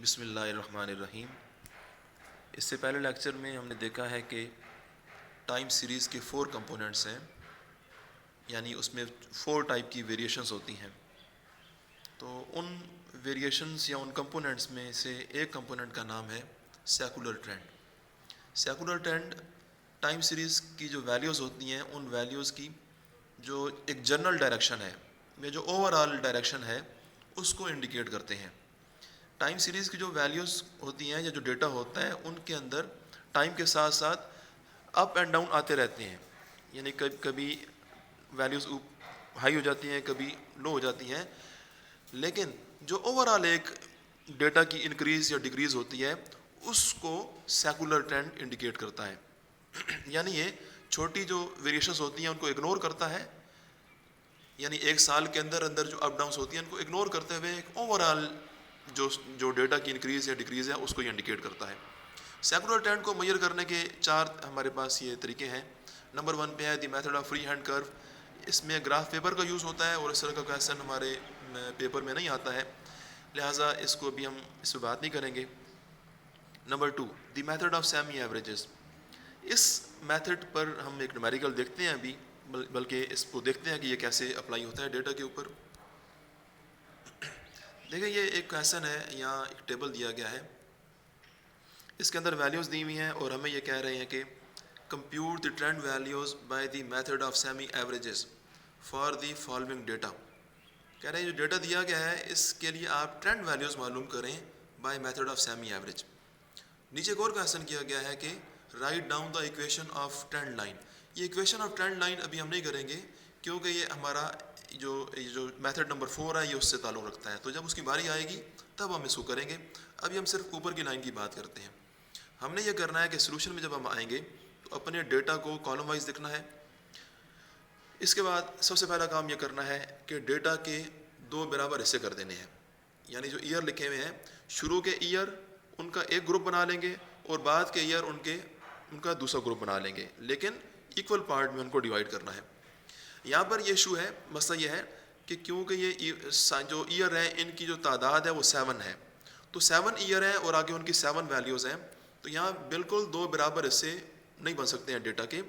बिस्मिल्लाहिर्रहमानिर्रहीम। इससे पहले लेक्चर में हमने देखा है कि टाइम सीरीज़ के 4 कंपोनेंट्स हैं, यानी उसमें 4 टाइप की वेरिएशंस होती हैं। तो उन वेरिएशंस या उन कंपोनेंट्स में से एक कंपोनेंट का नाम है secular trend. Secular trend time series की जो वैल्यूज़ होती हैं, उन वैल्यूज़ की जो एक जनरल डायरेक्शन है या जो ओवरऑल डायरेक्शन है उसको इंडिकेट करते हैं। टाइम सीरीज़ की जो वैल्यूज़ होती हैं या जो डेटा होता है उनके अंदर टाइम के साथ साथ अप एंड डाउन आते रहते हैं, यानी कभी कभी वैल्यूज़ हाई हो जाती हैं, कभी लो हो जाती हैं, लेकिन जो ओवरऑल एक डेटा की इंक्रीज़ या डिक्रीज़ होती है उसको सेकुलर ट्रेंड इंडिकेट करता है। यानी ये छोटी जो वेरिएशंस होती हैं उनको इग्नोर करता है, यानी एक साल के अंदर अंदर जो अप डाउन्स होती हैं उनको इग्नोर करते हुए एक ओवरऑल जो डेटा की इंक्रीज़ या डिक्रीज़ है उसको ये इंडिकेट करता है। सेकुलर ट्रेंड को मेजर करने के 4 हमारे पास ये तरीके हैं। नंबर 1 पे है the method of free hand curve. इसमें ग्राफ पेपर का यूज़ होता है और इस तरह का क्वेश्चन हमारे पेपर में नहीं आता है, लिहाजा इसको अभी हम इस पर बात नहीं करेंगे। Number 2 the method of semi averages. इस मेथड पर हम एक न्यूमेरिकल देखते हैं अभी, बल्कि इसको देखते हैं कि ये कैसे अप्लाई होता है डेटा के ऊपर। देखिए ये एक क्वेश्चन है, यहाँ एक टेबल दिया गया है, इसके अंदर वैल्यूज़ दी हुई हैं और हमें ये कह रहे हैं कि compute the trend values by the method of semi averages for the following data. कह रहे हैं जो डेटा दिया गया है इसके लिए आप ट्रेंड वैल्यूज़ मालूम करें by method of semi average. नीचे एक और क्वेश्चन किया गया है कि write down the equation of trend line. ये इक्वेशन ऑफ ट्रेंड लाइन अभी हम नहीं करेंगे क्योंकि ये हमारा जो मेथड नंबर 4 है ये उससे ताल्लुक़ रखता है, तो जब उसकी बारी आएगी तब हम इसको करेंगे। अभी हम सिर्फ ऊपर की लाइन की बात करते हैं। हमने ये करना है कि सोल्यूशन में जब हम आएंगे तो अपने डेटा को कॉलम वाइज लिखना है। इसके बाद सबसे पहला काम ये करना है कि डेटा के 2 बराबर हिस्से कर देने हैं, यानी जो ईयर लिखे हुए हैं शुरू के ईयर उनका एक ग्रुप बना लेंगे और बाद के ईयर उनका दूसरा ग्रुप बना लेंगे, लेकिन इक्वल पार्ट में उनको डिवाइड करना है। यहाँ पर ये इशू है, मसला ये है कि क्योंकि ये जो ईयर है इनकी जो तादाद है वो 7 है, तो 7 ईयर है और आगे उनकी 7 वैल्यूज़ हैं, तो यहाँ बिल्कुल 2 बराबर हिस्से नहीं बन सकते हैं डेटा के।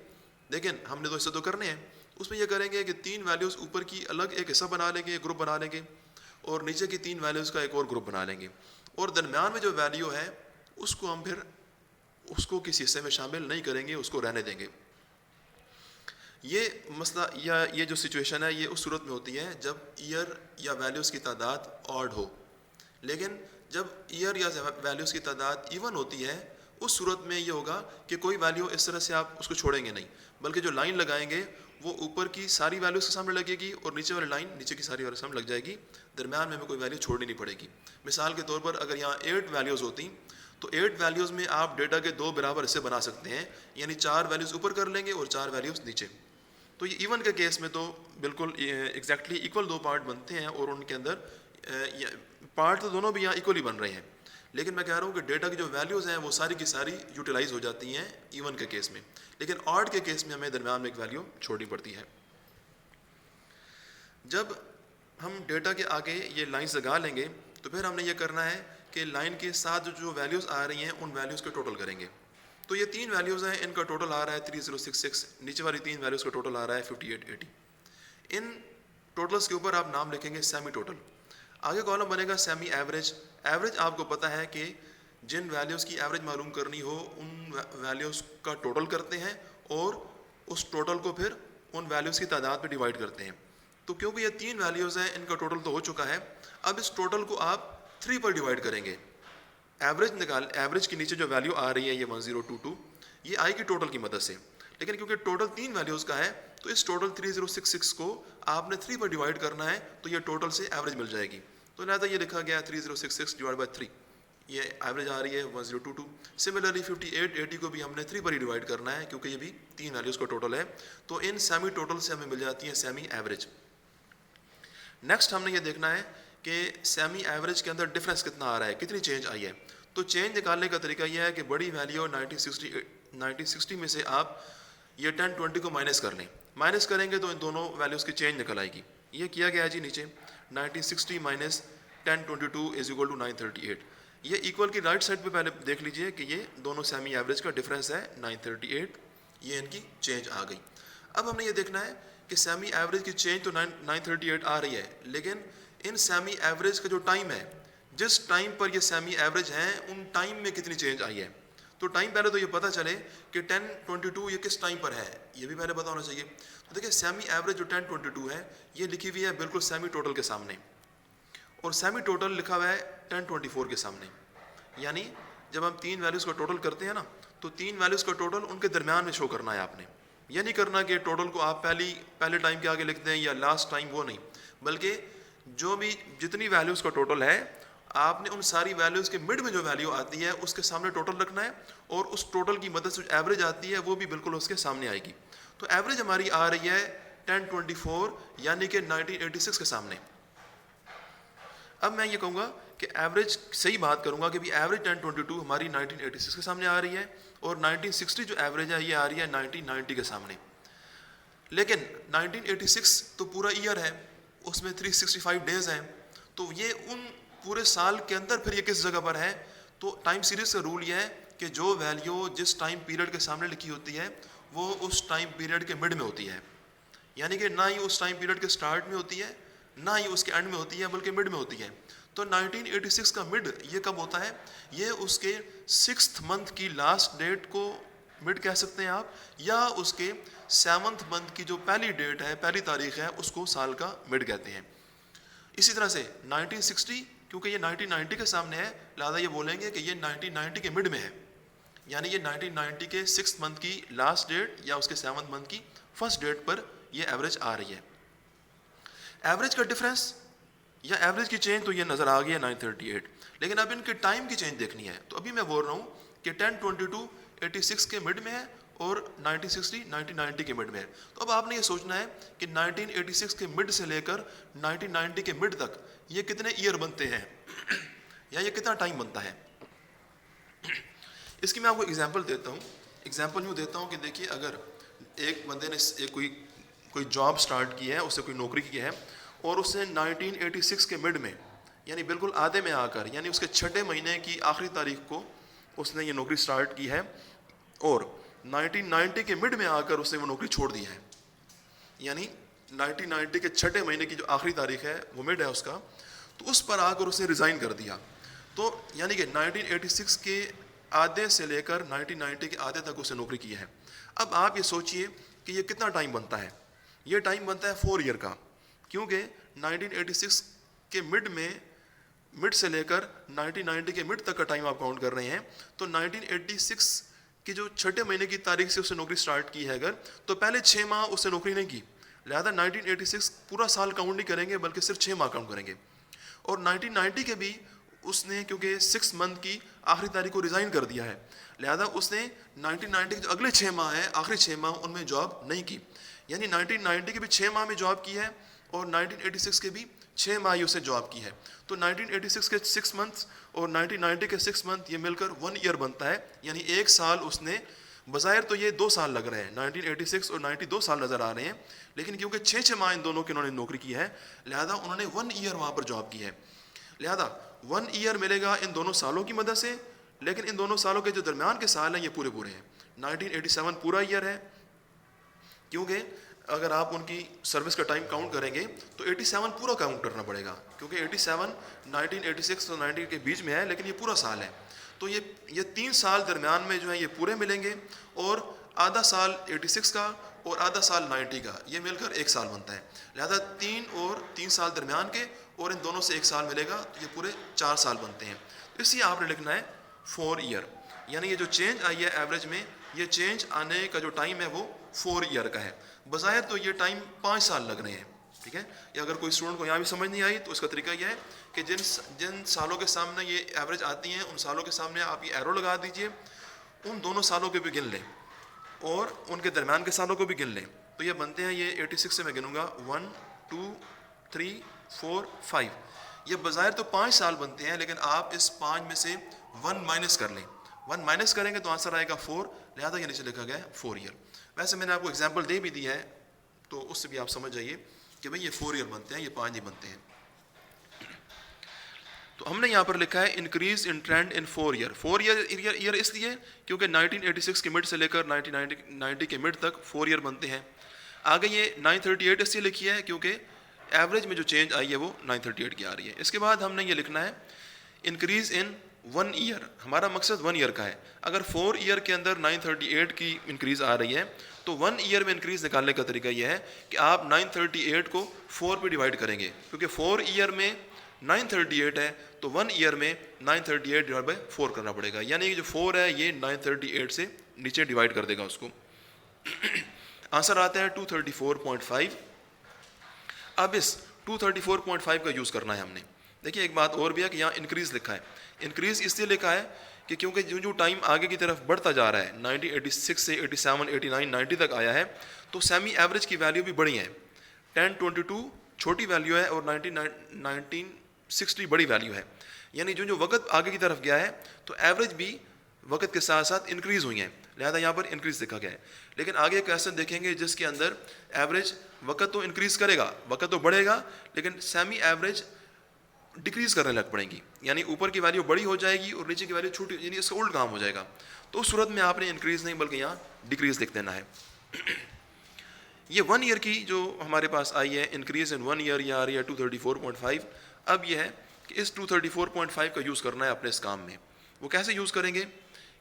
लेकिन हमने तो हिस्से तो करने हैं, उसमें यह करेंगे कि 3 वैल्यूज़ ऊपर की अलग एक हिस्सा बना लेंगे, एक ग्रुप बना लेंगे, और नीचे की 3 वैल्यूज़ का एक और ग्रुप बना लेंगे, और दरमियान में जो वैल्यू है उसको हम फिर उसको किसी हिस्से में शामिल नहीं करेंगे, उसको रहने देंगे। ये मसला या ये जो सिचुएशन है ये उस सूरत में होती है जब ईयर या वैल्यूज़ की तादाद ऑड हो, लेकिन जब ईयर या वैल्यूज़ की तादाद इवन होती है उस सूरत में ये होगा कि कोई वैल्यू इस तरह से आप उसको छोड़ेंगे नहीं, बल्कि जो लाइन लगाएंगे वो ऊपर की सारी वैल्यूज़ के सामने लगेगी और नीचे वाली लाइन नीचे की सारी वैल्यूज़ सामने लग जाएगी, दरमियान में हमें कोई वैल्यू छोड़नी नहीं पड़ेगी। मिसाल के तौर पर अगर यहाँ 8 वैल्यूज़ होती तो 8 वैल्यूज़ में आप डेटा के 2 बराबर हिस्से बना सकते हैं, यानी 4 वैल्यूज़ ऊपर कर लेंगे और 4 वैल्यूज़ नीचे। तो ये इवन के केस में तो बिल्कुल एग्जैक्टली इक्वल 2 पार्ट बनते हैं और उनके अंदर पार्ट तो दोनों भी यहाँ इक्वली बन रहे हैं, लेकिन मैं कह रहा हूँ कि डेटा की जो वैल्यूज़ हैं वो सारी की सारी यूटिलाइज हो जाती हैं इवन के केस में, लेकिन ऑड के केस में हमें दरमियान में एक वैल्यू छोड़नी पड़ती है। जब हम डेटा के आगे ये लाइन्स लगा लेंगे तो फिर हमने ये करना है कि लाइन के साथ जो वैल्यूज़ आ रही हैं उन वैल्यूज़ के टोटल करेंगे। तो ये 3 वैल्यूज़ हैं, इनका टोटल आ रहा है 3066, नीचे वाली 3 वैल्यूज़ का टोटल आ रहा है 5880। इन टोटल्स के ऊपर आप नाम लिखेंगे सेमी टोटल। आगे कॉलम बनेगा सेमी एवरेज। एवरेज आपको पता है कि जिन वैल्यूज़ की एवरेज मालूम करनी हो उन वैल्यूज़ का टोटल करते हैं और उस टोटल को फिर उन वैल्यूज़ की तादाद पर डिवाइड करते हैं। तो क्योंकि ये 3 वैल्यूज़ हैं इनका टोटल तो हो चुका है, अब इस टोटल को आप 3 पर डिवाइड करेंगे। एवरेज के नीचे जो वैल्यू आ रही है ये 1022 ये आएगी टोटल की मदद से, लेकिन क्योंकि टोटल 3 वैल्यूज़ का है तो इस टोटल 3066 को आपने 3 पर डिवाइड करना है, तो ये टोटल से एवरेज मिल जाएगी। तो लिहाजा ये लिखा गया 3066 डिवाइड बाई 3, ये एवरेज आ रही है 1022। सिमिलरली 5880 को भी हमने 3 पर ही डिवाइड करना है क्योंकि ये भी 3 वैल्यूज़ का टोटल है, तो इन सेमी टोटल से हमें मिल जाती है सेमी एवरेज। नेक्स्ट हमने ये देखना है कि सेमी एवरेज के अंदर डिफरेंस कितना आ रहा है, कितनी चेंज आई है। तो चेंज निकालने का तरीका यह है कि बड़ी वैल्यू 1960 में से आप ये 1020 को माइनस कर लें। माइनस करेंगे तो इन दोनों वैल्यूज़ की चेंज निकल आएगी। ये किया गया है जी नीचे 1960 माइनस 1022 इज इक्वल टू 938। ये इक्वल की राइट साइड पे पहले देख लीजिए कि ये दोनों सेमी एवरेज का डिफरेंस है 938, ये इनकी चेंज आ गई। अब हमने ये देखना है कि सेमी एवरेज की चेंज तो 938 आ रही है, लेकिन इन सेमी एवरेज का जो टाइम है, जिस टाइम पर ये सेमी एवरेज हैं उन टाइम में कितनी चेंज आई है। तो टाइम पहले तो ये पता चले कि 1022 ये किस टाइम पर है, ये भी पहले पता होना चाहिए। तो देखिए सेमी एवरेज जो 1022 है ये लिखी हुई है बिल्कुल सेमी टोटल के सामने, और सेमी टोटल लिखा हुआ है 1024 के सामने। यानी जब हम तीन वैल्यूज़ का टोटल करते हैं ना, तो तीन वैल्यूज़ का टोटल उनके दरमियान में शो करना है आपने। ये नहीं करना कि टोटल को आप पहले टाइम के आगे लिखते हैं या लास्ट टाइम, वो नहीं, बल्कि जो भी जितनी वैल्यूज़ का टोटल है आपने उन सारी वैल्यूज़ के मिड में जो वैल्यू आती है उसके सामने टोटल रखना है, और उस टोटल की मदद से जो एवरेज आती है वो भी बिल्कुल उसके सामने आएगी। तो एवरेज हमारी आ रही है 1024 यानी कि 1986 के सामने। अब मैं ये कहूँगा कि एवरेज सही बात करूँगा कि भी एवरेज 1022 हमारी 1986 के सामने आ रही है, और 1960 जो एवरेज है ये आ रही है 1990 के सामने। लेकिन 1986 तो पूरा ईयर है, उसमें 365 डेज़ हैं, तो ये उन पूरे साल के अंदर फिर ये किस जगह पर है। तो टाइम सीरीज का रूल ये है कि जो वैल्यू जिस टाइम पीरियड के सामने लिखी होती है वो उस टाइम पीरियड के मिड में होती है, यानी कि ना ही उस टाइम पीरियड के स्टार्ट में होती है ना ही उसके एंड में होती है, बल्कि मिड में होती है। तो 1986 का मिड ये कब होता है, ये उसके 6th मंथ की लास्ट डेट को मिड कह सकते हैं आप, या उसके 7th मंथ की जो पहली डेट है, पहली तारीख है, उसको साल का मिड कहते हैं। इसी तरह से 1960 क्योंकि ये 1990 के सामने है, लिहाजा ये बोलेंगे कि ये 1990 के मिड में है, यानी ये 1990 के 6th मंथ की लास्ट डेट या उसके 7th मंथ की फर्स्ट डेट पर ये एवरेज आ रही है। एवरेज का डिफरेंस या एवरेज की चेंज तो ये नज़र आ गई है 938, लेकिन अब इनके टाइम की चेंज देखनी है। तो अभी मैं बोल रहा हूँ कि 1022 86 के मिड में है और 1960 1990 के मिड में है। तो अब आपने ये सोचना है कि 1986 के मिड से लेकर 1990 के मिड तक ये कितने ईयर बनते हैं या ये कितना टाइम बनता है। इसकी मैं आपको एग्जांपल देता हूँ। एग्जांपल यूँ देता हूँ कि देखिए, अगर एक बंदे ने कोई जॉब स्टार्ट की है, उससे कोई नौकरी की है, और उसने 1986 के मिड में यानी बिल्कुल आधे में आकर, यानी उसके छठे महीने की आखिरी तारीख को उसने ये नौकरी स्टार्ट की है, और 1990 के मिड में आकर उसने वो नौकरी छोड़ दी है। यानी 1990 के छठे महीने की जो आखिरी तारीख है वो मिड है उसका, तो उस पर आकर उसने रिज़ाइन कर दिया। तो यानी कि 1986 के आधे से लेकर 1990 के आधे तक उसने नौकरी की है। अब आप ये सोचिए कि ये कितना टाइम बनता है। ये टाइम बनता है 4 ईयर का, क्योंकि 1986 के मिड से लेकर 1990 के मिड तक का टाइम आप काउंट कर रहे हैं। तो 1986 की जो छठे महीने की तारीख से उसने नौकरी स्टार्ट की है अगर, तो पहले 6 माह उसने नौकरी नहीं की, लिहाजा 1986 पूरा साल काउंट नहीं करेंगे बल्कि सिर्फ 6 माह काउंट करेंगे। और 1990 के भी उसने क्योंकि 6 मंथ की आखिरी तारीख को रिज़ाइन कर दिया है, लिहाजा उसने 1990 के जो अगले 6 माह हैं, आखिरी 6 माह उनमें जॉब नहीं की। यानी 1990 के भी 6 माह में जॉब की है और 1986 के भी 6 माह ही उसने जॉब की है। तो 1986 के 6 मंथ्स और 1990 के 6 मंथ ये मिलकर 1 ईयर बनता है। यानी एक साल उसने, बज़ाहिर तो ये 2 साल लग रहे हैं, 1986 और 90 2 साल नज़र आ रहे हैं, लेकिन क्योंकि 6 माह इन दोनों की उन्होंने नौकरी की है, लिहाजा उन्होंने 1 ईयर वहाँ पर जॉब की है। लिहाजा 1 ईयर मिलेगा इन दोनों सालों की मदद से, लेकिन इन दोनों सालों के जो दरमियान के साल हैं ये पूरे हैं। 1987 पूरा ईयर है, क्योंकि अगर आप उनकी सर्विस का टाइम काउंट करेंगे तो 87 पूरा काउंट करना पड़ेगा, क्योंकि 87 1986 और 90 के बीच में है, लेकिन ये पूरा साल है। तो ये 3 साल दरमियान में जो है ये पूरे मिलेंगे, और आधा साल 86 का और आधा साल 90 का, ये मिलकर 1 साल बनता है। लिहाजा 3 साल दरमियान के और इन दोनों से 1 साल मिलेगा, तो ये पूरे 4 साल बनते हैं। तो इसलिए आपने लिखना है 4 ईयर, यानी ये जो चेंज आई है एवरेज में, ये चेंज आने का जो टाइम है वो 4 ईयर का है। बज़ाहिर तो ये टाइम 5 साल लग रहे हैं, ठीक है। या अगर कोई स्टूडेंट को यहाँ भी समझ नहीं आई तो इसका तरीका यह है कि जिन सालों के सामने ये एवरेज आती हैं उन सालों के सामने आप ये एरो लगा दीजिए, उन दोनों सालों के भी गिन लें और उनके दरमियान के सालों को भी गिन लें। तो ये बनते हैं, ये 86 से मैं गिनूँगा 1 2 3 4 5, ये बज़ाहिर तो 5 साल बनते हैं, लेकिन आप इस 5 में से 1 माइनस कर लें। 1 माइनस करेंगे तो आंसर आएगा 4, लिहाजा ये नीचे लिखा गया है 4 ईयर। वैसे मैंने आपको एग्जांपल दे भी दिया है, तो उससे भी आप समझ जाइए कि भाई ये 4 ईयर बनते हैं, ये 5 नहीं बनते हैं। तो हमने यहाँ पर लिखा है increase in trend in 4 year. 4 year इसलिए क्योंकि 1986 के मिड से लेकर 1990 के मिड तक 4 ईयर बनते हैं। आगे ये 938 इसलिए लिखी है क्योंकि एवरेज में जो चेंज आई है वो 938 की आ रही है। इसके बाद हमने ये लिखना है इंक्रीज इन 1 ईयर। हमारा मकसद 1 ईयर का है। अगर 4 ईयर के अंदर 938 की इंक्रीज आ रही है तो 1 ईयर में इंक्रीज निकालने का तरीका यह है कि आप 938 को 4 पे डिवाइड करेंगे, क्योंकि 4 ईयर में 938 है तो 1 ईयर में 938 डिवाइड बाई 4 करना पड़ेगा, यानी कि जो 4 है ये 938 से नीचे डिवाइड कर देगा उसको। आंसर आता है 234.5। अब इस 234.5 का यूज़ करना है हमने। देखिए एक बात और भी है कि यहाँ इंक्रीज लिखा है। इंक्रीज इसलिए लिखा है कि क्योंकि जो टाइम आगे की तरफ बढ़ता जा रहा है, 1986 से 87, 89, 90 तक आया है, तो सेमी एवरेज की वैल्यू भी बड़ी है। 1022 छोटी वैल्यू है और 1960 बड़ी वैल्यू है। यानी जो वक्त आगे की तरफ गया है तो एवरेज भी वक्त के साथ साथ इंक्रीज हुई है, लिहाजा यहाँ पर इंक्रीज लिखा गया है। लेकिन आगे क्वेश्चन देखेंगे जिसके अंदर एवरेज वक्त तो इंक्रीज करेगा, वक्त तो बढ़ेगा, लेकिन सेमी एवरेज डिक्रीज करने लग पड़ेंगी, यानी ऊपर की वैल्यू बड़ी हो जाएगी और नीचे की वैल्यू छोटी, यानी इसका उल्ट काम हो जाएगा। तो उस सूरत में आपने इंक्रीज नहीं बल्कि यहाँ डिक्रीज लिख देना है। ये 1 ईयर की जो हमारे पास आई है इंक्रीज इन 1 ईयर, ये आ रही है 234.5। अब यह है कि इस 234.5 का यूज़ करना है अपने इस काम में। वो कैसे यूज़ करेंगे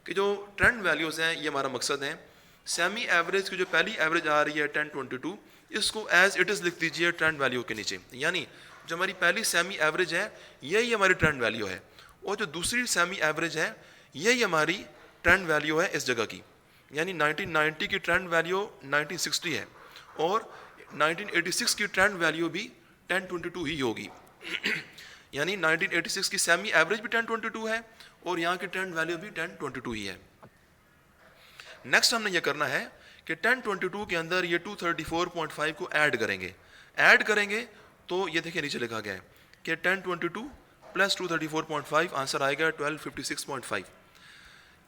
कि जो ट्रेंड वैल्यूज़ हैं ये हमारा मकसद है। सेमी एवरेज की जो पहली एवरेज आ रही है 1022, इसको एज इट इज़ लिख दीजिए ट्रेंड वैल्यू के नीचे, यानी जो हमारी पहली सेमी एवरेज है यही हमारी ट्रेंड वैल्यू है, और जो दूसरी सेमी एवरेज है यही हमारी ट्रेंड वैल्यू है इस जगह की। यानी 1990 की ट्रेंड वैल्यू 1960 है और 1986 की ट्रेंड वैल्यू भी 1022 ही होगी। यानी 1986 की सेमी एवरेज भी 1022 है और यहाँ की ट्रेंड वैल्यू भी 1022 ही है। नेक्स्ट हमने ये करना है कि 1022 के अंदर ये 234.5 को ऐड करेंगे तो ये देखिए नीचे लिखा गया है कि 1022 प्लस 234.5 आंसर आएगा 1256.5।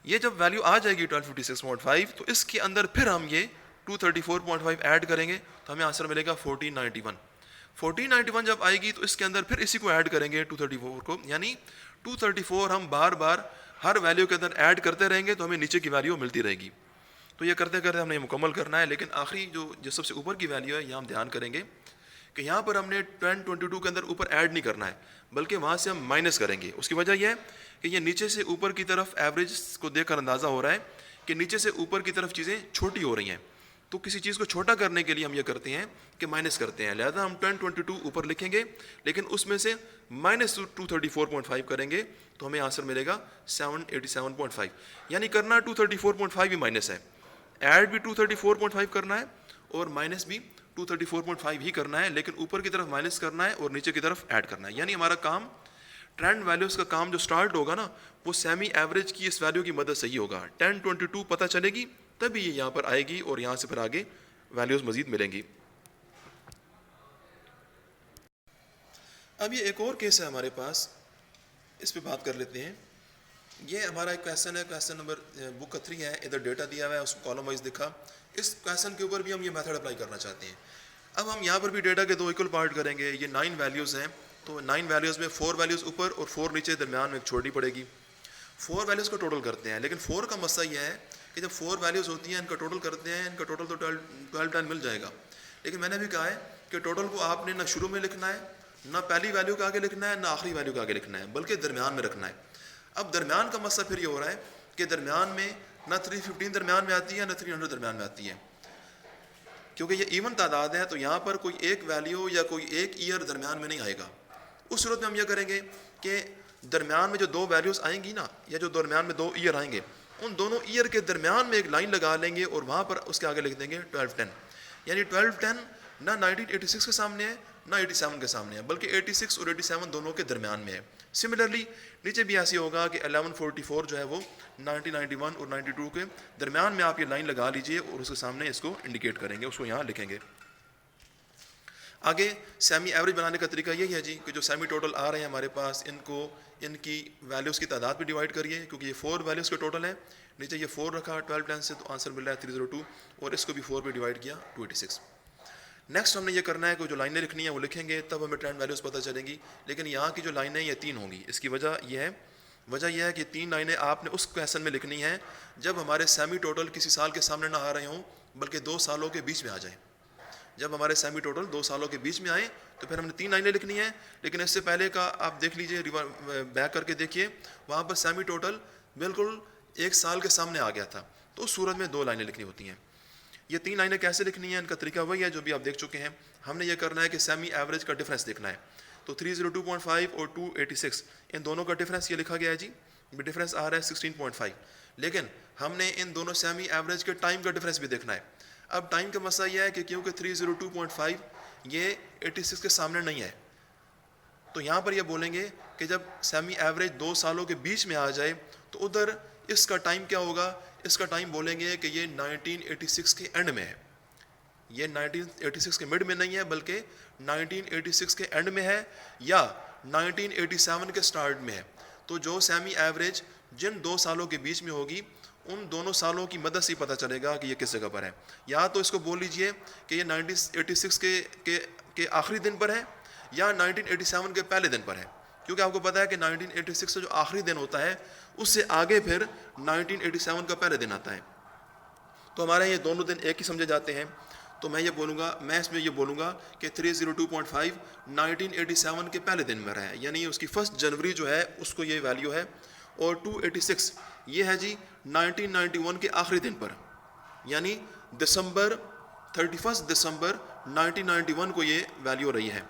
ये जब वैल्यू आ जाएगी 1256.5 तो इसके अंदर फिर हम ये 234.5 ऐड करेंगे तो हमें आंसर मिलेगा 1491। 1491 जब आएगी तो इसके अंदर फिर इसी को ऐड करेंगे 234 को, यानी 234 हम बार बार हर वैल्यू के अंदर ऐड करते रहेंगे तो हमें नीचे की वैल्यू मिलती रहेगी। तो ये करते करते हमने मुकम्मल करना है। लेकिन आखिरी जो सबसे ऊपर की वैल्यू है यहाँ हम ध्यान करेंगे कि यहाँ पर हमने 1022 के अंदर ऊपर ऐड नहीं करना है बल्कि वहाँ से हम माइनस करेंगे। उसकी वजह यह है कि ये नीचे से ऊपर की तरफ एवरेज को देखकर अंदाज़ा हो रहा है कि नीचे से ऊपर की तरफ चीज़ें छोटी हो रही हैं, तो किसी चीज़ को छोटा करने के लिए हम ये करते हैं कि माइनस करते हैं। लिहाजा हम 1022 ऊपर लिखेंगे लेकिन उसमें से माइनस 234.5 करेंगे तो हमें आंसर मिलेगा 787.5। यानी करना 234.5 भी माइनस है, ऐड भी 234.5 करना है और माइनस भी 234.5 ही करना है, लेकिन ऊपर की तरफ माइनस करना है और नीचे की तरफ ऐड करना है। यानी हमारा काम ट्रेंड वैल्यूज़ का काम जो स्टार्ट होगा ना वो सेमी एवरेज की इस वैल्यू की मदद से ही होगा। 1022 पता चलेगी तभी ये यहाँ पर आएगी और यहाँ से फिर आगे वैल्यूज़ मज़ीद मिलेंगी। अब ये एक और केस है हमारे पास, इस पे बात कर लेते हैं। ये हमारा एक क्वेश्चन है, क्वेश्चन नंबर बुक का 3 है, इधर डेटा दिया हुआ है उसको कॉलम वाइज दिखा। इस क्वेश्चन के ऊपर भी हम ये मेथड अप्लाई करना चाहते हैं। अब हम यहाँ पर भी डेटा के 2 इक्वल पार्ट करेंगे। ये 9 वैल्यूज़ हैं तो 9 वैल्यूज़ में 4 वैल्यूज़ ऊपर और 4 नीचे, दरमियान में एक छोड़नी पड़ेगी। 4 वैल्यूज़ को टोटल करते हैं, लेकिन 4 का मसला यह है कि जब 4 वैल्यूज़ होती हैं इनका टोटल करते हैं, इनका टोटल तो 12 मिल जाएगा। लेकिन मैंने भी कहा है कि टोटल को आपने ना शुरू में लिखना है, ना पहली वैल्यू के आगे लिखना है, ना आखिरी वैल्यू के आगे लिखना है, बल्कि दरमियान में रखना है। अब दरमियान का मसला फिर ये हो रहा है कि दरमियान में ना 315 दरमियान में आती है ना 300 दरमियान में आती है, क्योंकि ये इवन तादाद है तो यहाँ पर कोई एक वैल्यू या कोई एक ईयर दरमियान में नहीं आएगा। उस सूरत में हम यह करेंगे कि दरमियान में जो 2 वैल्यूज़ आएंगी ना, या जो दरमियान में 2 ईयर आएंगे, उन दोनों ईयर के दरमियान में एक लाइन लगा लेंगे और वहाँ पर उसके आगे लिख देंगे 1210। यानी 1210 ना 1986 के सामने है ना 87 के सामने है, बल्कि 86 और 87 दोनों के दरमियान में है। सिमिलरली नीचे भी ऐसे होगा कि 1144 जो है वो 1991 और 92 के दरमियान में आप ये लाइन लगा लीजिए और उसके सामने इसको इंडिकेट करेंगे, उसको यहाँ लिखेंगे। आगे सेमी एवरेज बनाने का तरीका यही है जी कि जो सेमी टोटल आ रहे हैं हमारे पास, इनको इनकी वैल्यूज़ की तादाद भी डिवाइड करिए, क्योंकि ये 4 वैल्यूज़ का टोटल है। नीचे ये 4 रखा 1210 से तो आंसर मिल रहा है 302 और इसको भी 4 पे डिवाइड किया 286। नेक्स्ट हमने ये करना है कि जो लाइनें लिखनी है वो लिखेंगे, तब हमें ट्रेंड वैल्यूज़ पता चलेंगी। लेकिन यहाँ की जो लाइनें ये 3 होंगी। इसकी वजह यह है कि 3 लाइनें आपने उस क्वेश्चन में लिखनी है जब हमारे सेमी टोटल किसी साल के सामने ना आ रहे हों, बल्कि 2 सालों के बीच में आ जाए। जब हमारे सेमी टोटल 2 सालों के बीच में आए तो फिर हमने 3 लाइनें लिखनी है। लेकिन इससे पहले का आप देख लीजिए, बैक करके देखिए, वहाँ पर सेमी टोटल बिल्कुल 1 साल के सामने आ गया था, तो उस सूरत में 2 लाइनें लिखनी होती हैं। ये 3 लाइनें कैसे लिखनी है, इनका तरीका वही है जो भी आप देख चुके हैं। हमने ये करना है कि सेमी एवरेज का डिफरेंस देखना है। तो 302.5 और 286 इन दोनों का डिफरेंस ये लिखा गया है जी, डिफरेंस आ रहा है 16.5। लेकिन हमने इन दोनों सेमी एवरेज के टाइम का डिफरेंस भी देखना है। अब टाइम का मसला यह है कि क्योंकि 302.5 ये 86 के सामने नहीं है, तो यहाँ पर ये बोलेंगे कि जब सेमी एवरेज 2 सालों के बीच में आ जाए तो उधर इसका टाइम क्या होगा। इसका टाइम बोलेंगे कि ये 1986 के एंड में है। ये 1986 के मिड में नहीं है, बल्कि 1986 के एंड में है या 1987 के स्टार्ट में है। तो जो सेमी एवरेज जिन 2 सालों के बीच में होगी, उन दोनों सालों की मदद से पता चलेगा कि ये किस जगह पर है। या तो इसको बोल लीजिए कि ये 1986 के आखिरी दिन पर है या 1987 के पहले दिन पर है, क्योंकि आपको पता है कि 1986 से जो आखिरी दिन होता है उससे आगे फिर 1987 का पहले दिन आता है। तो हमारे ये दोनों दिन एक ही समझे जाते हैं। तो मैं इसमें ये बोलूँगा कि 302.5 1987 के पहले दिन में रहा है, यानी उसकी 1 जनवरी जो है उसको ये वैल्यू है। और 286 ये है जी 1991 के आखिरी दिन पर, यानी 31 दिसंबर 1991 को ये वैल्यू रही है।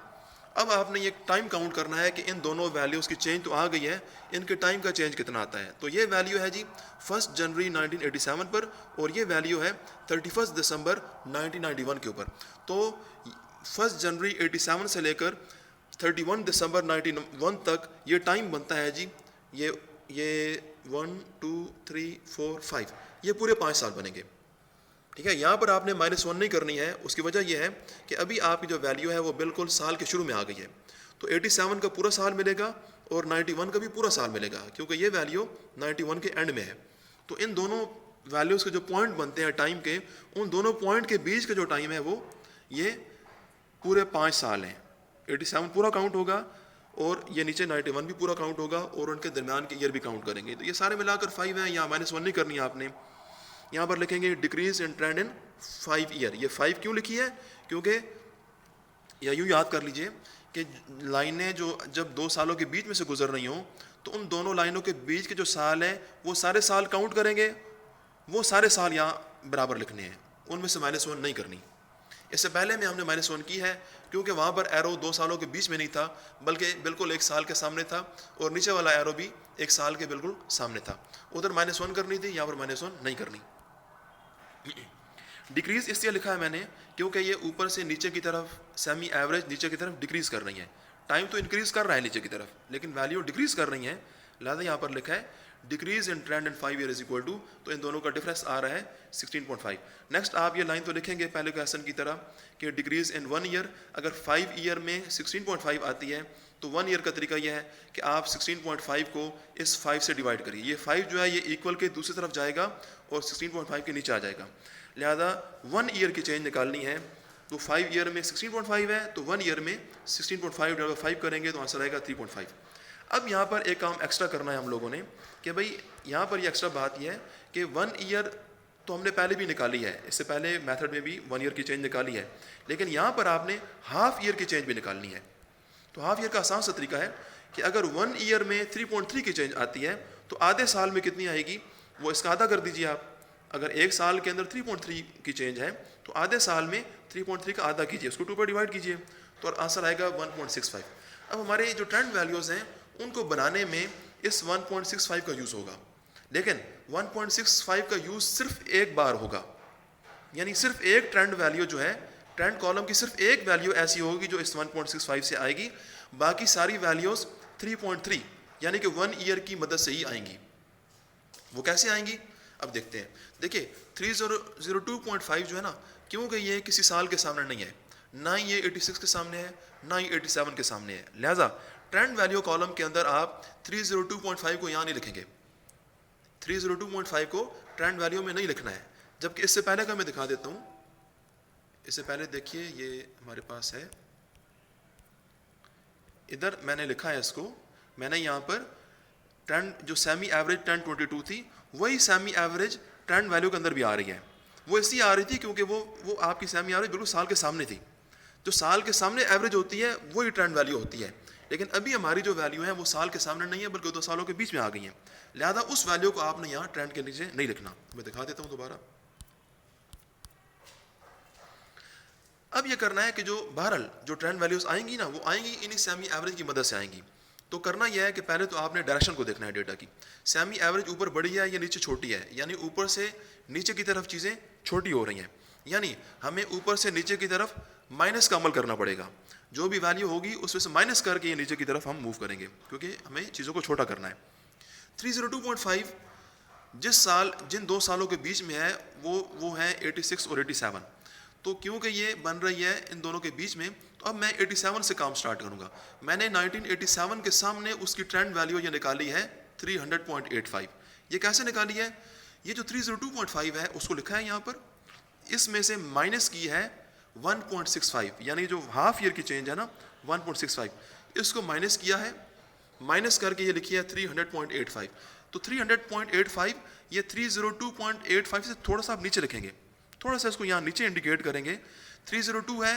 अब आपने ये टाइम काउंट करना है कि इन दोनों वैल्यूज़ की चेंज तो आ गई है, इनके टाइम का चेंज कितना आता है। तो ये वैल्यू है जी 1 जनवरी 1987 पर, और ये वैल्यू है 31 दिसंबर 1991 के ऊपर। तो 1 जनवरी 87 से लेकर 31 दिसंबर 1991 तक ये टाइम बनता है जी, ये 1 2 3 4 5, ये पूरे 5 साल बनेंगे। ठीक है, यहाँ पर आपने -1 नहीं करनी है। उसकी वजह यह है कि अभी आपकी जो वैल्यू है वो बिल्कुल साल के शुरू में आ गई है। तो 87 का पूरा साल मिलेगा और 91 का भी पूरा साल मिलेगा, क्योंकि ये वैल्यू 91 के एंड में है। तो इन दोनों वैल्यूज़ के जो पॉइंट बनते हैं टाइम के, उन दोनों पॉइंट के बीच का जो टाइम है वो ये पूरे 5 साल हैं। 87 पूरा काउंट होगा और ये नीचे 91 भी पूरा काउंट होगा, और उनके दरमियान के ईयर भी काउंट करेंगे। तो ये सारे मिलाकर 5 हैं। यहाँ -1 नहीं करनी है आपने। यहाँ पर लिखेंगे decrease in trend in 5 year. ये 5 क्यों लिखी है, क्योंकि या यूँ याद कर लीजिए कि लाइनें जो जब 2 सालों के बीच में से गुजर रही हों, तो उन दोनों लाइनों के बीच के जो साल हैं वो सारे साल काउंट करेंगे, वो सारे साल यहाँ बराबर लिखने हैं, उनमें से -1 नहीं करनी। इससे पहले में हमने -1 की है क्योंकि वहाँ पर एरो 2 सालों के बीच में नहीं था, बल्कि बिल्कुल 1 साल के सामने था, और नीचे वाला एरो भी 1 साल के बिल्कुल सामने था। उधर -1 करनी थी, यहाँ पर -1 नहीं करनी। डिक्रीज इसलिए लिखा है मैंने क्योंकि ये ऊपर से नीचे की तरफ सेमी एवरेज नीचे की तरफ डिक्रीज कर रही है। टाइम तो इंक्रीज कर रहा है नीचे की तरफ, लेकिन वैल्यू डिक्रीज कर रही है, लिहाजा यहाँ पर लिखा है decrease in trend in 5 year is equal to, तो इन दोनों का डिफरेंस आ रहा है 16.5। नेक्स्ट आप ये लाइन तो लिखेंगे पहले क्वेश्चन की तरह कि डिक्रीज इन 1 ईयर, अगर 5 ईयर में 16.5 आती है तो 1 ईयर का तरीका यह है कि आप 16.5 को इस 5 से डिवाइड करिए। ये 5 जो है ये इक्वल के दूसरी तरफ जाएगा और 16.5 के नीचे आ जाएगा। लिहाजा 1 ईयर की चेंज निकालनी है, तो 5 ईयर में 16.5 है, तो 1 ईयर में 16.5 करेंगे तो आंसर आएगा 3.5। अब यहाँ पर एक काम एक्स्ट्रा करना है हम लोगों ने कि भाई यहाँ पर ये एक्स्ट्रा बात यह है कि 1 ईयर तो हमने पहले भी निकाली है, इससे पहले मेथड में भी 1 ईयर की चेंज निकाली है, लेकिन यहाँ पर आपने हाफ ईयर की चेंज भी निकालनी है। तो हाफ ईयर का आसान सा तरीका है कि अगर 1 ईयर में 3.3 की चेंज आती है तो आधे साल में कितनी आएगी, वो इसका आधा कर दीजिए आप। अगर 1 साल के अंदर 3.3 की चेंज है तो आधे साल में 3.3 का आधा कीजिए, उसको 2 पर डिवाइड कीजिए, तो आंसर आएगा 1.65। अब हमारे जो ट्रेंड वैल्यूज़ हैं उनको बनाने में इस 1.65 का यूज़ होगा, लेकिन 1.65 का यूज़ सिर्फ एक बार होगा, यानी सिर्फ एक ट्रेंड वैल्यू जो है, ट्रेंड कॉलम की सिर्फ एक वैल्यू ऐसी होगी जो इस 1.65 से आएगी, बाकी सारी वैल्यूज़ 3.3 यानी कि 1 ईयर की मदद से ही आएंगी। वो कैसे आएंगी अब देखते हैं। देखिए 302.5 जो है ना, क्योंकि ये किसी साल के सामने नहीं है, ना ही ये 86 के सामने है, ना ही 87 के सामने है, लिहाजा ट्रेंड वैल्यू कॉलम के अंदर आप 302.5 को यहाँ नहीं लिखेंगे। 302.5 को ट्रेंड वैल्यू में नहीं लिखना है, जबकि इससे पहले का मैं दिखा देता हूँ। इससे पहले देखिए ये हमारे पास है, इधर मैंने लिखा है इसको, मैंने यहाँ पर ट्रेंड जो सेमी एवरेज 1022 थी वही सेमी एवरेज ट्रेंड वैल्यू के अंदर भी आ रही है। वो इसलिए आ रही थी क्योंकि वो आपकी सेमी एवरेज बिल्कुल साल के सामने थी। जो साल के सामने एवरेज होती है वही ट्रेंड वैल्यू होती है, लेकिन अभी हमारी जो वैल्यू है वो साल के सामने नहीं है बल्कि 2 सालों के बीच में आ गई है। लिहाजा उस वैल्यू को आपने यहाँ ट्रेंड के नीचे नहीं लिखना। मैं दिखा देता हूँ दोबारा। अब ये करना है कि जो बहरहाल जो ट्रेंड वैल्यूज आएंगी ना वो आएंगी इन्हीं सेमी एवरेज की मदद से आएंगी। तो करना यह है कि पहले तो आपने डायरेक्शन को देखना है डेटा की, सेमी एवरेज ऊपर बड़ी है या नीचे छोटी है, यानी ऊपर से नीचे की तरफ चीज़ें छोटी हो रही हैं, यानी हमें ऊपर से नीचे की तरफ माइनस का अमल करना पड़ेगा। जो भी वैल्यू होगी उसमें से माइनस करके ये नीचे की तरफ हम मूव करेंगे क्योंकि हमें चीज़ों को छोटा करना है। 302.5 जिस साल जिन 2 सालों के बीच में है वो है 86 और 87। तो क्योंकि ये बन रही है इन दोनों के बीच में, तो अब मैं 87 से काम स्टार्ट करूंगा। मैंने 1987 के सामने उसकी ट्रेंड वैल्यू ये निकाली है 300.85। ये कैसे निकाली है? ये जो 302.5 है उसको लिखा है यहाँ पर, इसमें से माइनस की है 1.65, यानी जो हाफ ईयर की चेंज है ना 1.65, इसको माइनस किया है, माइनस करके ये लिखी है 300.85। तो 300.85 ये 302.85 से थोड़ा सा आप नीचे लिखेंगे, थोड़ा सा इसको यहाँ नीचे इंडिकेट करेंगे। 302 है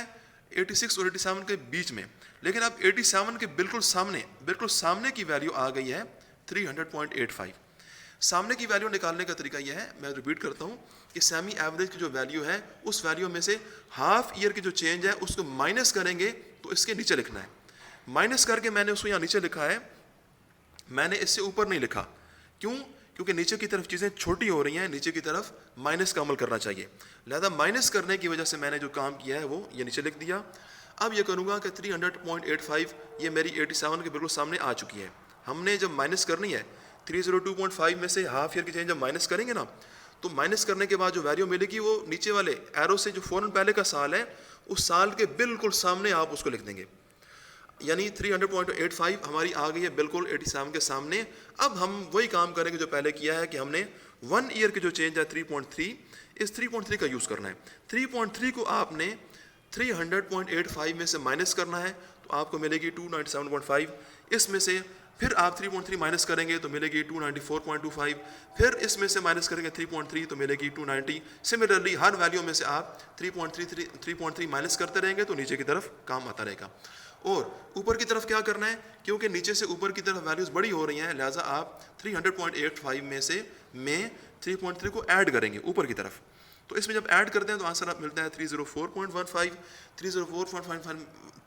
86 और 87 के बीच में, लेकिन अब 87 के बिल्कुल सामने की वैल्यू आ गई है 300.85। सामने की वैल्यू निकालने का तरीका यह है, मैं रिपीट करता हूँ कि सेमी एवरेज की जो वैल्यू है उस वैल्यू में से हाफ ईयर की जो चेंज है उसको माइनस करेंगे तो इसके नीचे लिखना है। माइनस करके मैंने उसको यहाँ नीचे लिखा है, मैंने इससे ऊपर नहीं लिखा। क्यों? क्योंकि नीचे की तरफ चीज़ें छोटी हो रही हैं, नीचे की तरफ माइनस का अमल करना चाहिए। लिहाजा माइनस करने की वजह से मैंने जो काम किया है वो ये नीचे लिख दिया। अब ये करूँगा कि 300.85 ये मेरी 87 के बिल्कुल सामने आ चुकी है। हमने जब माइनस करनी है 302.5 में से हाफ ईयर की चेंज जब माइनस करेंगे ना, तो माइनस करने के बाद जो वैल्यू मिलेगी वो नीचे वाले एरो से जो फ़ौरन पहले का साल है उस साल के बिल्कुल सामने आप उसको लिख देंगे, यानी 300.85 हमारी आ गई है बिल्कुल 87 के सामने। अब हम वही काम करेंगे जो पहले किया है कि हमने 1 ईयर की जो चेंज है 3.3, इस 3.3 का यूज़ करना है। 3.3 को आपने 300.85 में से माइनस करना है तो आपको मिलेगी 297.5। इसमें से फिर आप 3.3 माइनस करेंगे तो मिलेगी 294.25, फिर इसमें से माइनस करेंगे 3.3 तो मिलेगी 290। सिमिलरली हर वैल्यू में से आप 3.3 माइनस करते रहेंगे तो नीचे की तरफ काम आता रहेगा। और ऊपर की तरफ क्या करना है, क्योंकि नीचे से ऊपर की तरफ वैल्यूज़ बड़ी हो रही हैं, लिहाजा आप 300.85 में से 3.3 को ऐड करेंगे ऊपर की तरफ। तो इसमें जब ऐड करते हैं तो आंसर आप मिलता है 304.15।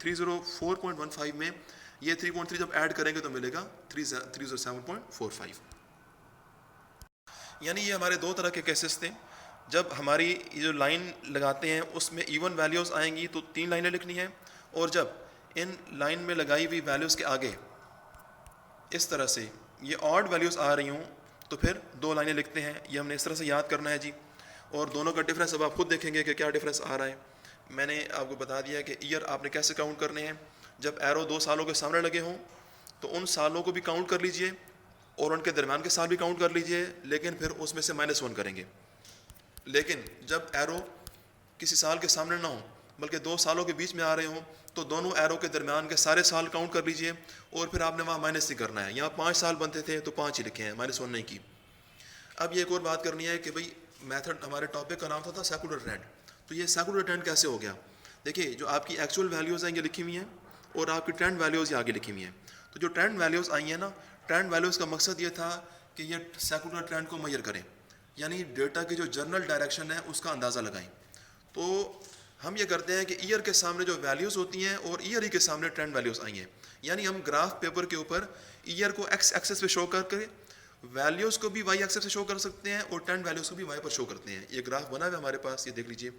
304.15 में ये 3.3 जब ऐड करेंगे तो मिलेगा 307.45। यानी ये हमारे 2 तरह के केसेस थे। जब हमारी ये जो लाइन लगाते हैं उसमें इवन वैल्यूज़ आएंगी तो 3 लाइनें लिखनी है, और जब इन लाइन में लगाई हुई वैल्यूज़ के आगे इस तरह से ये ऑड वैल्यूज़ आ रही हूँ तो फिर 2 लाइनें लिखते हैं। ये हमने इस तरह से याद करना है जी। और दोनों का डिफरेंस अब आप खुद देखेंगे कि क्या डिफरेंस आ रहा है। मैंने आपको बता दिया कि ईयर आपने कैसे काउंट करने हैं। जब एरो 2 सालों के सामने लगे हों तो उन सालों को भी काउंट कर लीजिए और उनके दरमियान के साल भी काउंट कर लीजिए, लेकिन फिर उसमें से -1 करेंगे। लेकिन जब एरो किसी साल के सामने ना हो बल्कि 2 सालों के बीच में आ रहे हों तो दोनों एरो के दरमियान के सारे साल काउंट कर लीजिए और फिर आपने वहाँ माइनस नहीं करना है। यहाँ 5 साल बनते थे तो 5 ही लिखे हैं, -1 नहीं की। अब ये एक और बात करनी है कि भाई मेथड, हमारे टॉपिक का नाम था सेकुलर ट्रेंड। तो ये सेकुलर ट्रेंड कैसे हो गया? देखिए, जो आपकी एक्चुअल वैल्यूज़ हैं ये लिखी हुई हैं और आपकी ट्रेंड वैल्यूज़ ये आगे लिखी हुई हैं। तो जो ट्रेंड वैल्यूज़ आई हैं ना, ट्रेंड वैल्यूज़ का मकसद ये था कि ये सेकुलर ट्रेंड को मेजर करें, यानी डेटा की जो जनरल डायरेक्शन है उसका अंदाज़ा लगाएं। तो हम ये करते हैं कि ईयर के सामने जो वैल्यूज़ होती हैं और ईयर ही के सामने ट्रेंड वैल्यूज़ आई हैं, यानी हम ग्राफ पेपर के ऊपर ईयर को एक्स एक्सेस पे शो करके वैल्यूज़ को भी वाई एक्सेस पे शो कर सकते हैं और ट्रेंड वैल्यूज़ को भी वाई पर शो करते हैं। ये ग्राफ बना हुआ है हमारे पास, ये देख लीजिए।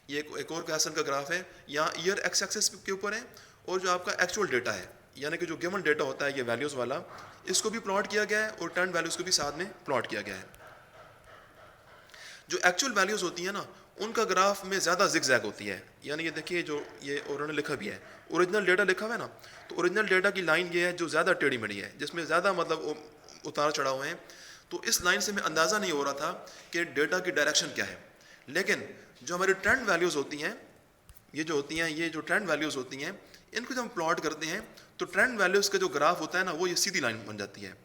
ये एक और क्वेश्चन का ग्राफ है, यहाँ ईयर एक्स एक्सेस के ऊपर है और जो आपका एक्चुअल डेटा है यानी कि जो गिवन डेटा होता है ये वैल्यूज़ वाला, इसको भी प्लॉट किया गया है और ट्रेंड वैल्यूज़ को भी साथ में प्लॉट किया गया है। जो एक्चुअल वैल्यूज़ होती हैं ना उनका ग्राफ में ज़्यादा जिगजैग होती है, यानी ये देखिए जो ये उन्होंने लिखा भी है, ओरिजिनल डेटा लिखा हुआ है ना, तो ओरिजिनल डेटा की लाइन ये है जो ज़्यादा टेढ़ी मेढ़ी है, जिसमें ज़्यादा मतलब उतार चढ़ाव हैं। तो इस लाइन से मैं अंदाज़ा नहीं हो रहा था कि डेटा की डायरेक्शन क्या है। लेकिन जो हमारी ट्रेंड वैल्यूज़ होती हैं ये जो होती हैं, ये जो ट्रेंड वैल्यूज़ होती हैं, इनको जब हम प्लॉट करते हैं तो ट्रेंड वैल्यूज़ का जो ग्राफ होता है ना, वो ये सीधी लाइन बन जाती है।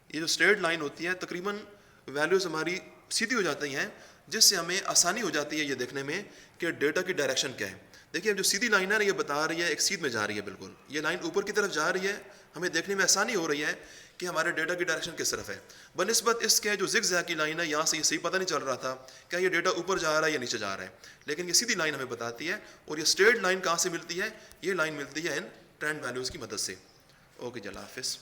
ये जो स्ट्रेट लाइन होती है, तकरीबन वैल्यूज़ हमारी सीधी हो जाती हैं, जिससे हमें आसानी हो जाती है ये देखने में कि डेटा की डायरेक्शन क्या है। देखिए, अब जो सीधी लाइन है ना, ये बता रही है एक सीध में जा रही है, बिल्कुल ये लाइन ऊपर की तरफ जा रही है। हमें देखने में आसानी हो रही है कि हमारे डेटा की डायरेक्शन किस तरफ है, बनिस्बत इसके जो ज़िगज़ैग की लाइन है, यहाँ से ये सही पता नहीं चल रहा था क्या ये डेटा ऊपर जा रहा है या नीचे जा रहा है, लेकिन ये सीधी लाइन हमें बताती है। और ये स्ट्रेट लाइन कहाँ से मिलती है? ये लाइन मिलती है इन ट्रेंड वैल्यूज़ की मदद से। ओके, जला हाफिज़।